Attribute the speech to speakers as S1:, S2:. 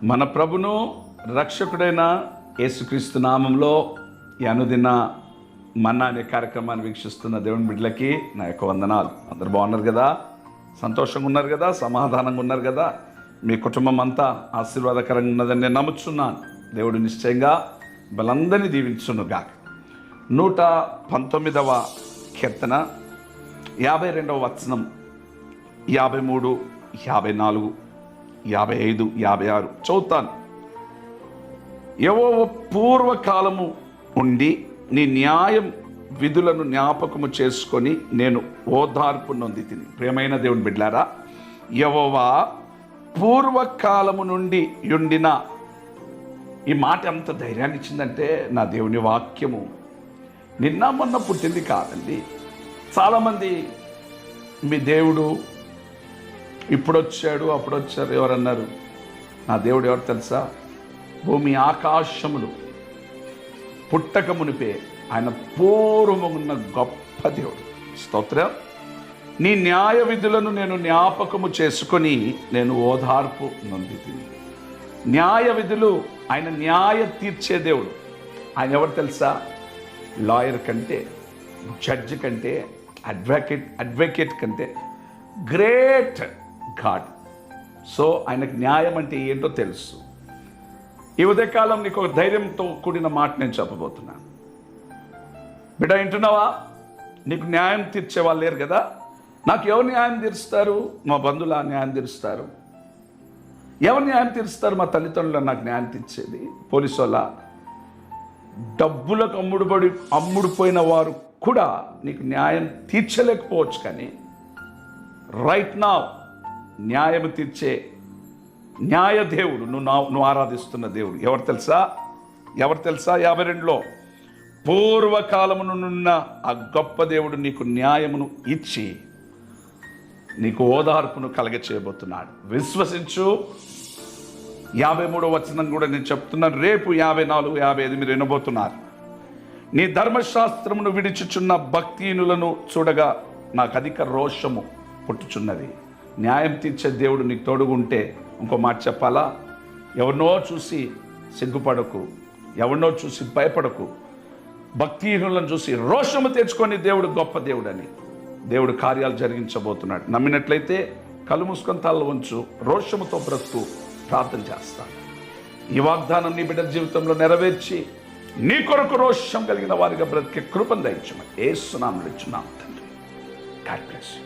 S1: మన ప్రభును రక్షకుడైన యేసుక్రీస్తు నామంలో ఈ అనుదిన మన్నా అనే కార్యక్రమాన్ని వీక్షిస్తున్న దేవుని బిడ్డలకి నా యొక్క వందనాలు. అందరు బాగున్నారు కదా? సంతోషంగా ఉన్నారు కదా? సమాధానంగా ఉన్నారు కదా? మీ కుటుంబం అంతా ఆశీర్వాదకరంగా ఉన్నదని నేను నమ్ముచున్నాను. దేవుడు నిశ్చయంగా బలందరినీ దీవించునుగా. 119వ కీర్తన 52వ వచనం 53, 54, 55, 56 చదువుతాను. యెహోవా పూర్వకాలము ఉండి నీ న్యాయం విధులను జ్ఞాపకము చేసుకొని నేను ఓదార్పు నొందితిని. ప్రియమైన దేవుని బిడ్డలారా, యెహోవా పూర్వకాలము నుండి ఉండిన ఈ మాట ఎంత ధైర్యాన్ని ఇచ్చిందంటే, నా దేవుని వాక్యము నిన్న మొన్న పుట్టింది కాదండి. చాలామంది మీ దేవుడు ఇప్పుడొచ్చాడు అప్పుడొచ్చారు ఎవరన్నారు? నా దేవుడు ఎవరు తెలుసా? భూమి ఆకాశములు పుట్టక మునిపే ఆయన పూర్వమున్న గొప్ప దేవుడు. స్తోత్రం. నీ న్యాయ విధులను నేను జ్ఞాపకము చేసుకొని నేను ఓదార్పు నొందితిని. న్యాయ విధులు, ఆయన న్యాయ తీర్చే దేవుడు. ఆయన ఎవరు తెలుసా? లాయర్ కంటే, జడ్జి కంటే, అడ్వకేట్ కంటే గ్రేట్ గాడ్. సో ఆయనకు న్యాయం అంటే ఏంటో తెలుసు. ఈ ఉదయకాలం నీకు ఒక ధైర్యంతో కూడిన మాట నేను చెప్పబోతున్నాను. బిడ్డ, వింటున్నావా? నీకు న్యాయం తీర్చే వాళ్ళు లేరు కదా? నాకు ఎవరు న్యాయం తీరుస్తారు? మా బంధువులు న్యాయం తీరుస్తారు. ఎవరు న్యాయం తీరుస్తారు? మా తల్లిదండ్రులు నాకు న్యాయం తీర్చేది. పోలీసు వాళ్ళ? డబ్బులకు అమ్ముడుపోయిన వారు కూడా నీకు న్యాయం తీర్చలేకపోవచ్చు. కానీ రైట్ నా న్యాయం తీర్చే న్యాయ దేవుడు నువ్వు ఆరాధిస్తున్న దేవుడు ఎవరు తెలుసా? 52లో పూర్వకాలమునున్న ఆ గొప్ప దేవుడు నీకు న్యాయమును ఇచ్చి నీకు ఓదార్పును కలగచేయబోతున్నాడు. విశ్వసించు. 53వ వచనం కూడా నేను చెప్తున్నాను. రేపు 54, 55 మీరు వినబోతున్నారు. నీ ధర్మశాస్త్రమును విడిచుచున్న భక్తిహీనులను చూడగా నాకు అధిక రోషము పుట్టుచున్నది. న్యాయం తీర్చే దేవుడు నీకు తోడుగుంటే ఇంకో మాట చెప్పాలా? ఎవరినో చూసి సిగ్గుపడకు, ఎవరినో చూసి భయపడకు. భక్తిహీనులను చూసి రోషము తెచ్చుకొని దేవుడు గొప్ప దేవుడు అని దేవుడు కార్యాలు జరిగించబోతున్నాడు. నమ్మినట్లయితే కళ్ళు మూసుకొని తల వంచు, రోషముతో బ్రతుకు. ప్రార్థన చేస్తాను. ఈ వాగ్దానం నీ బిడ్డ జీవితంలో నెరవేర్చి నీ కొరకు రోషం కలిగిన వారిగా బ్రతికే కృపను దయచేయమని యేసు నామములో అడుగుచున్నాను తండ్రి. God bless you.